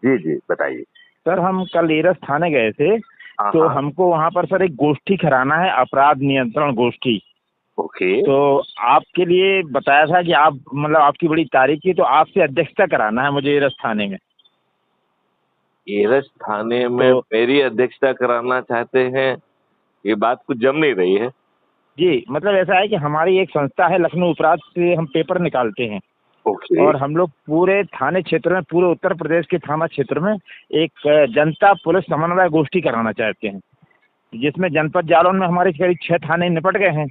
जी जी बताइए। सर हम कल एरस थाने गए थे, हाँ तो हाँ। हमको वहाँ पर सर एक गोष्ठी कराना है, अपराध नियंत्रण गोष्ठी। ओके। तो आपके लिए बताया था कि आप मतलब आपकी बड़ी तारीफ की, तो आपसे अध्यक्षता कराना है मुझे एरस थाने में। एरस थाने में तो मेरी अध्यक्षता कराना चाहते हैं? ये बात कुछ जम नहीं रही है। जी, मतलब ऐसा है कि हमारी एक संस्था है, लखनऊ अपराध से हम पेपर निकालते हैं, ओके। और हम लोग पूरे थाने क्षेत्र में, पूरे उत्तर प्रदेश के थाना क्षेत्र में एक जनता पुलिस समन्वय गोष्ठी कराना चाहते हैं, जिसमें जनपद जालौन में हमारे करीब 6 थाने निपट गए हैं।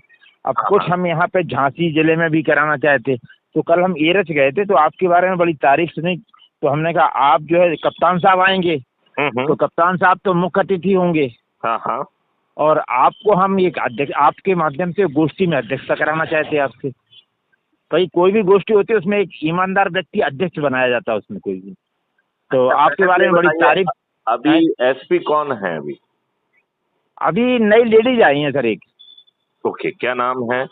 अब हाँ कुछ हाँ। हम यहाँ पे झांसी जिले में भी कराना चाहते। तो कल हम एरच गए थे, तो आपके बारे में बड़ी तारीफ सुनी, तो हमने कहा आप जो है कप्तान साहब आएंगे, तो कप्तान साहब तो मुख्य अतिथि होंगे, हाँ हाँ। और आपको हम एक अध्यक्ष, आपके माध्यम से गोष्ठी में अध्यक्षता कराना चाहते हैं आपसे। भाई कोई भी गोष्ठी होती है उसमें एक ईमानदार व्यक्ति अध्यक्ष बनाया जाता है उसमें, कोई भी। तो अच्छा, आपके पहले बारे ये में बड़ी बताइए, तारीफ अभी है। एसपी कौन है अभी? अभी नई लेडीज आई हैं सर एक। ओके, क्या नाम है?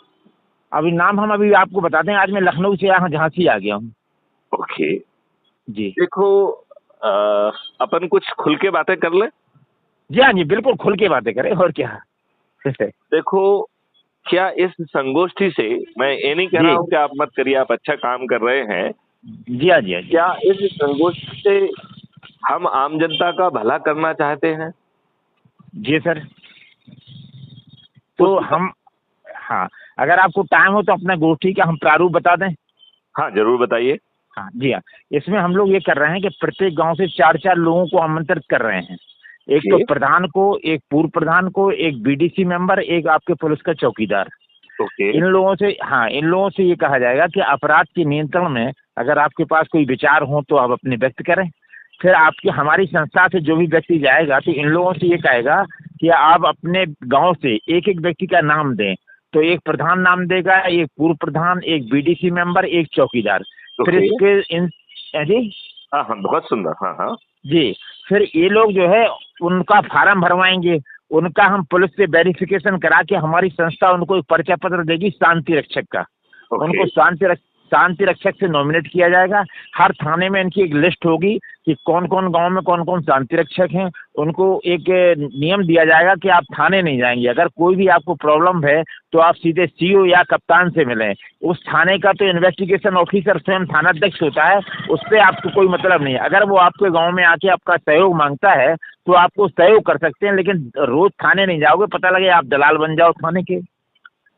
अभी नाम हम अभी आपको बताते हैं। आज मैं लखनऊ से यहाँ झांसी आ गया हूँ। ओके। जी देखो, अ, अपन कुछ खुल के बातें कर ले। जी, हाँ जी, बिल्कुल खुल के बातें करें, और क्या। देखो, क्या इस संगोष्ठी से, मैं ये नहीं कह रहा जी हूँ कि आप मत करिए, आप अच्छा काम कर रहे हैं। जी, हाँ जी, हाँ जी। क्या इस संगोष्ठी से हम आम जनता का भला करना चाहते हैं? जी सर। उस तो हम, हाँ, अगर आपको टाइम हो तो अपना गोष्ठी का हम प्रारूप बता दें। हाँ, जरूर बताइए। हाँ जी, हाँ। इसमें हम लोग ये कर रहे हैं कि प्रत्येक गांव से 4-4 लोगों को आमंत्रित कर रहे हैं। एक तो ओके। प्रधान को, एक पूर्व प्रधान को, एक बीडीसी मेंबर, एक आपके पुलिस का चौकीदार। ओके। इन लोगों से, हाँ, इन लोगों से ये कहा जाएगा कि अपराध के नियंत्रण में अगर आपके पास कोई विचार हो तो आप अपने व्यक्त करें। फिर आपकी, हमारी संस्था से जो भी व्यक्ति जाएगा तो इन लोगों से ये कहेगा कि आप अपने गांव से एक एक व्यक्ति का नाम दें। तो एक प्रधान नाम देगा, एक पूर्व प्रधान, एक बीडीसी मेंबर, एक चौकीदार। फिर ओके। इसके इन, जी हाँ हाँ, बहुत सुंदर। हाँ हाँ। जी, फिर ये लोग जो है उनका फार्म भरवाएंगे। उनका हम पुलिस से वेरिफिकेशन करा के हमारी संस्था उनको एक पर्चा पत्र देगी शांति रक्षक का। ओके। उनको शांति रक्षक से नॉमिनेट किया जाएगा। हर थाने में इनकी एक लिस्ट होगी कि कौन कौन गांव में कौन कौन शांति रक्षक हैं। उनको एक नियम दिया जाएगा कि आप थाने नहीं जाएंगे, अगर कोई भी आपको प्रॉब्लम है तो आप सीधे सीओ या कप्तान से मिलें। उस थाने का तो इन्वेस्टिगेशन ऑफिसर स्वयं थानाध्यक्ष होता है, उससे आपको कोई मतलब नहीं है। अगर वो आपके गाँव में आके आपका सहयोग मांगता है तो आपको सहयोग कर सकते हैं, लेकिन रोज थाने नहीं जाओगे, पता लगे आप दलाल बन जाओ थाने के।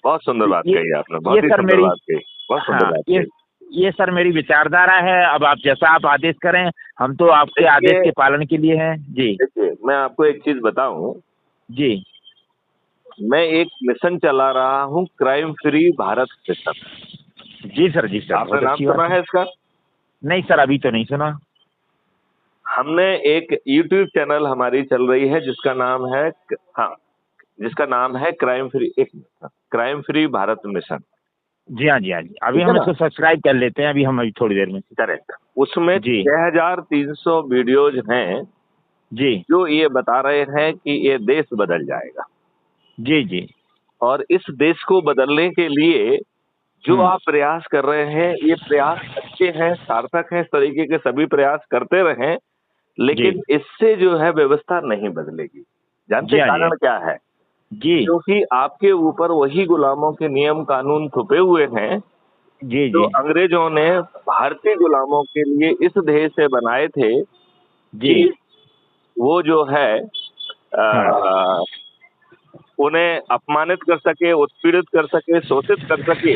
बहुत सुंदर बात ये कही आपने, ये बहुत ही सर सुंदर मेरी, बात कही, बहुत सुंदर हाँ, बात कही। ये सर मेरी विचारधारा है। अब आप जैसा आप आदेश करें, हम तो आपके आदेश देखिए, के पालन के लिए हैं। जी देखिए, मैं आपको एक चीज बताऊं। जी मैं एक मिशन चला रहा हूँ, क्राइम फ्री भारत मिशन। जी सर, जी सर, आपने बहुत नाम अच्छी सुना बात है। है इसका? नहीं सर, अभी तो नहीं सुना। हमने एक यूट्यूब चैनल हमारी चल रही है जिसका नाम है, हाँ, जिसका नाम है क्राइम फ्री, एक क्राइम फ्री भारत मिशन। जी हाँ, जी हाँ, जी, अभी ठीक है हम ना? इसको सब्सक्राइब कर लेते हैं, अभी थोड़ी देर में। करेक्ट। उसमें जी 6300 वीडियोज हैं जी जो ये बता रहे हैं कि ये देश बदल जाएगा। जी जी। और इस देश को बदलने के लिए जो आप प्रयास कर रहे हैं, ये प्रयास अच्छे हैं, सार्थक हैं। इस तरीके के सभी प्रयास करते रहें, जी लेकिन इससे जो है व्यवस्था नहीं बदलेगी। जानते जी हाँ, जी हाँ, कारण क्या है? जी क्योंकि आपके ऊपर वही गुलामों के नियम कानून थोपे हुए हैं जी जो जी अंग्रेजों ने भारतीय गुलामों के लिए इस ध्येय से बनाए थे जी। कि वो जो है हाँ उन्हें अपमानित कर सके, उत्पीड़ित कर सके, शोषित कर सके,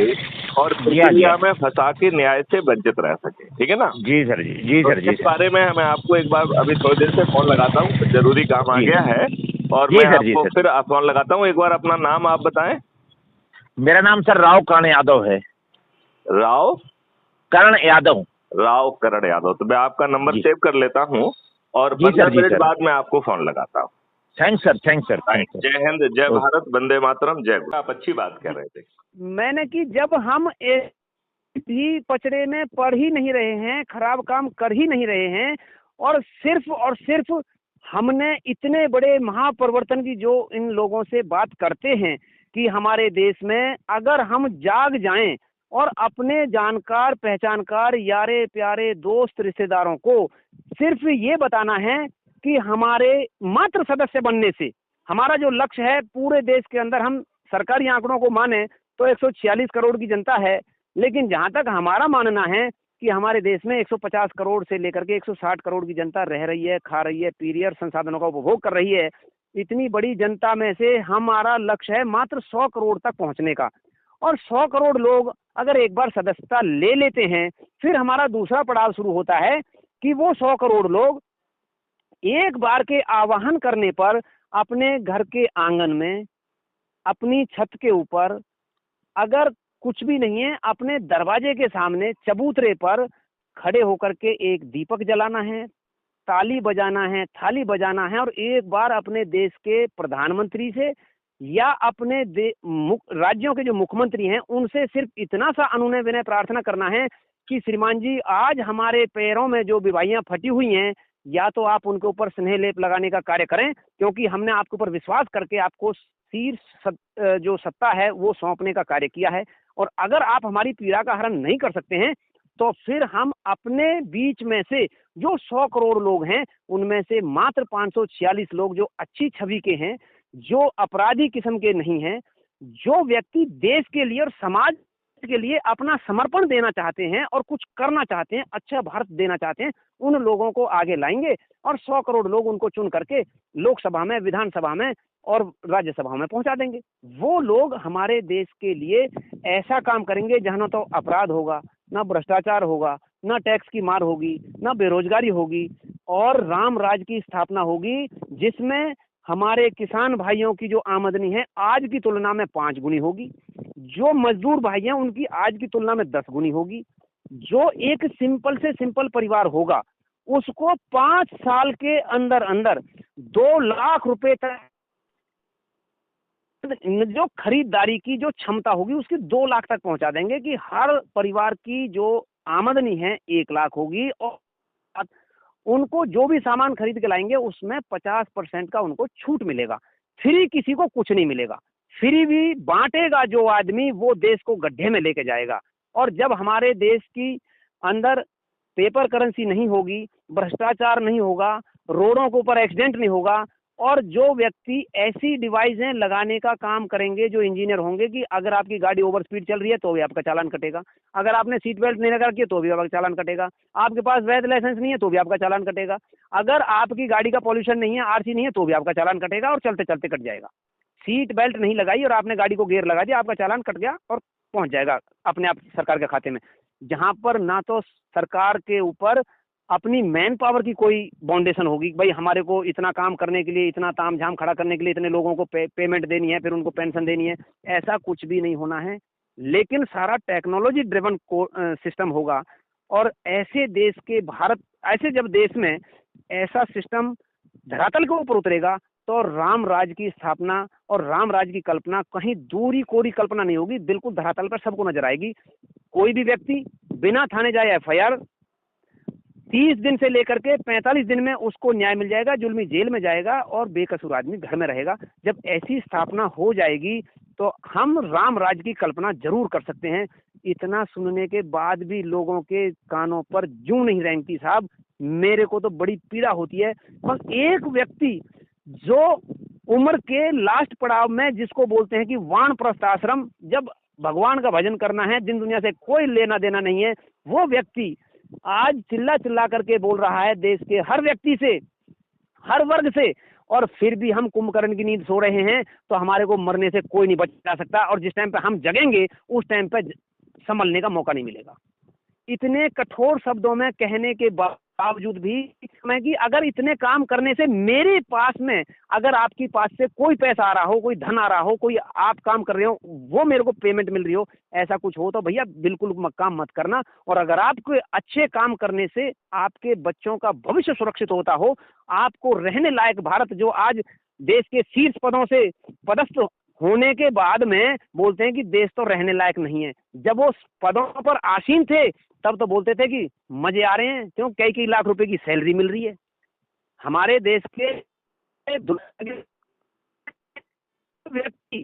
और जी हाँ, जी प्रक्रिया हाँ, में फंसा के न्याय से वंचित रह सके। ठीक है ना? जी सर, जी जी तो सर, जी इस सर, बारे में मैं आपको एक बार अभी थोड़ी देर से फोन लगाता हूँ, कुछ जरूरी काम आ जी गया है, और जी मैं सर, जी आपको सर। फिर फोन लगाता हूँ। एक बार अपना नाम आप बताएं। मेरा नाम सर राव कर्ण यादव है। राव कर्ण यादव। राव करण यादव। तो मैं आपका नंबर जी सेव कर लेता हूँ और जी सर, 15 जी मिनट सर। बाद मैं आपको फोन लगाता हूँ। Thanks sir, thanks sir, right. Thanks जय हिंद, जय सर। भारत, वंदे मातरम, जय गुरु। आप अच्छी बात कर रहे थे। मैंने कि जब हम एक भी पचड़े में पढ़ ही नहीं रहे हैं, खराब काम कर ही नहीं रहे हैं, और सिर्फ हमने इतने बड़े महापरिवर्तन की जो इन लोगों से बात करते हैं कि हमारे देश में अगर हम जाग जाएं और अपने जानकार पहचानकार यारे प्यारे दोस्त रिश्तेदारों को सिर्फ ये बताना है कि हमारे मात्र सदस्य बनने से हमारा जो लक्ष्य है, पूरे देश के अंदर हम सरकारी आंकड़ों को माने तो 146 करोड़ की जनता है, लेकिन जहां तक हमारा मानना है कि हमारे देश में 150 करोड़ से लेकर के 160 करोड़ की जनता रह रही है, खा रही है, पी रही है और संसाधनों का उपभोग कर रही है। इतनी बड़ी जनता में से हमारा लक्ष्य है मात्र 100 करोड़ तक पहुंचने का। और 100 करोड़ लोग अगर एक बार सदस्यता ले लेते हैं, फिर हमारा दूसरा पड़ाव शुरू होता है कि वो 100 करोड़ लोग एक बार के आवाहन करने पर अपने घर के आंगन में, अपनी छत के ऊपर, अगर कुछ भी नहीं है, अपने दरवाजे के सामने चबूतरे पर खड़े होकर के एक दीपक जलाना है, ताली बजाना है, थाली बजाना है और एक बार अपने देश के प्रधानमंत्री से या अपने राज्यों के जो मुख्यमंत्री हैं उनसे सिर्फ इतना सा अनुनय विनय प्रार्थना करना है कि श्रीमान जी, आज हमारे पैरों में जो बीमारियां फटी हुई हैं, या तो आप उनके ऊपर स्नेह लेप लगाने का कार्य करें, क्योंकि हमने आपके ऊपर विश्वास करके आपको शीर्ष जो सत्ता है वो सौंपने का कार्य किया है। और अगर आप हमारी पीड़ा का हरण नहीं कर सकते हैं तो फिर हम अपने बीच में से जो 100 करोड़ लोग हैं उनमें से मात्र 546 लोग जो अच्छी छवि के हैं, जो अपराधी किस्म के नहीं हैं, जो व्यक्ति देश के लिए और समाज के लिए अपना समर्पण देना चाहते हैं और कुछ करना चाहते हैं, अच्छा भारत देना चाहते हैं, उन लोगों को आगे लाएंगे और 100 करोड़ लोग उनको चुन करके लोकसभा में, विधानसभा में और राज्यसभा में पहुंचा देंगे। वो लोग हमारे देश के लिए ऐसा काम करेंगे जहां न तो अपराध होगा, ना भ्रष्टाचार होगा, ना टैक्स की मार होगी, ना बेरोजगारी होगी और राम राज की स्थापना होगी, जिसमें हमारे किसान भाइयों की जो आमदनी है आज की तुलना में 5 गुनी होगी, जो मजदूर भाई हैं उनकी आज की तुलना में 10 गुनी होगी, जो एक सिंपल से सिंपल परिवार होगा उसको 5 साल के अंदर अंदर 2 लाख रुपए तक जो खरीदारी की जो क्षमता होगी उसकी 2 लाख तक पहुंचा देंगे कि हर परिवार की जो आमदनी है 1 लाख होगी और उनको जो भी सामान खरीद के लाएंगे उसमें 50% का उनको छूट मिलेगा। फ्री किसी को कुछ नहीं मिलेगा। फ्री भी बांटेगा जो आदमी, वो देश को गड्ढे में लेके जाएगा। और जब हमारे देश की अंदर पेपर करेंसी नहीं होगी, भ्रष्टाचार नहीं होगा, रोडों के ऊपर एक्सीडेंट नहीं होगा और जो व्यक्ति ऐसी डिवाइसें लगाने का काम करेंगे, जो इंजीनियर होंगे कि अगर आपकी गाड़ी ओवर स्पीड चल रही है तो भी आपका चालान कटेगा, अगर आपने सीट बेल्ट नहीं लगा रखी है तो भी आपका चालान कटेगा, आपके पास वैध लाइसेंस नहीं है तो भी आपका चालान कटेगा, अगर आपकी गाड़ी का पॉल्यूशन नहीं है, आरसी नहीं है तो भी आपका चालान कटेगा और चलते चलते कट जाएगा। सीट बेल्ट नहीं लगाई और आपने गाड़ी को गियर लगा दिया, आपका चालान कट गया और पहुंच जाएगा अपने आप सरकार के खाते में। जहां पर ना तो सरकार के ऊपर अपनी मैन पावर की कोई बाउंडेशन होगी, भाई हमारे को इतना काम करने के लिए, इतना ताम झाम खड़ा करने के लिए इतने लोगों को पेमेंट देनी है, फिर उनको पेंशन देनी है, ऐसा कुछ भी नहीं होना है। लेकिन सारा टेक्नोलॉजी ड्रिवन सिस्टम होगा और ऐसे देश के भारत, ऐसे जब देश में ऐसा सिस्टम धरातल के ऊपर उतरेगा तो राम राज की स्थापना और राम राज की कल्पना कहीं दूरी कोरी कल्पना नहीं होगी, बिल्कुल धरातल पर सबको नजर आएगी। कोई भी व्यक्ति बिना थाने जाए FIR 30 दिन से लेकर के 45 दिन में उसको न्याय मिल जाएगा, जुल्मी जेल में जाएगा और बेकसूर आदमी घर में रहेगा। जब ऐसी स्थापना हो जाएगी तो हम राम राज की कल्पना जरूर कर सकते हैं। इतना सुनने के बाद भी लोगों के कानों पर जूं नहीं रेंगती साहब, मेरे को तो बड़ी पीड़ा होती है। पर एक व्यक्ति जो उम्र के लास्ट पड़ाव में, जिसको बोलते हैं कि वानप्रस्थ आश्रम, जब भगवान का भजन करना है, दिन दुनिया से कोई लेना देना नहीं है, वो व्यक्ति आज चिल्ला चिल्ला करके बोल रहा है देश के हर व्यक्ति से, हर वर्ग से, और फिर भी हम कुंभकर्ण की नींद सो रहे हैं तो हमारे को मरने से कोई नहीं बचा सकता और जिस टाइम पे हम जगेंगे उस टाइम पे संभलने का मौका नहीं मिलेगा। इतने कठोर शब्दों में कहने के बावजूद भी मैं कि अगर इतने काम करने से मेरे पास में, अगर आपकी पास से कोई पैसा आ रहा हो, कोई धन आ रहा हो, कोई आप काम कर रहे हो, वो मेरे को पेमेंट मिल रही हो, ऐसा कुछ हो तो भैया बिल्कुल काम मत करना। और अगर आपको अच्छे काम करने से आपके बच्चों का भविष्य सुरक्षित होता हो, आपको रहने लायक भारत, जो आज देश के शीर्ष पदों से पदस्थ होने के बाद में बोलते हैं कि देश तो रहने लायक नहीं है, जब वो पदों पर आसीन थे तब तो बोलते थे कि मजे आ रहे हैं, क्यों कई लाख रुपए की सैलरी मिल रही है। हमारे देश के व्यक्ति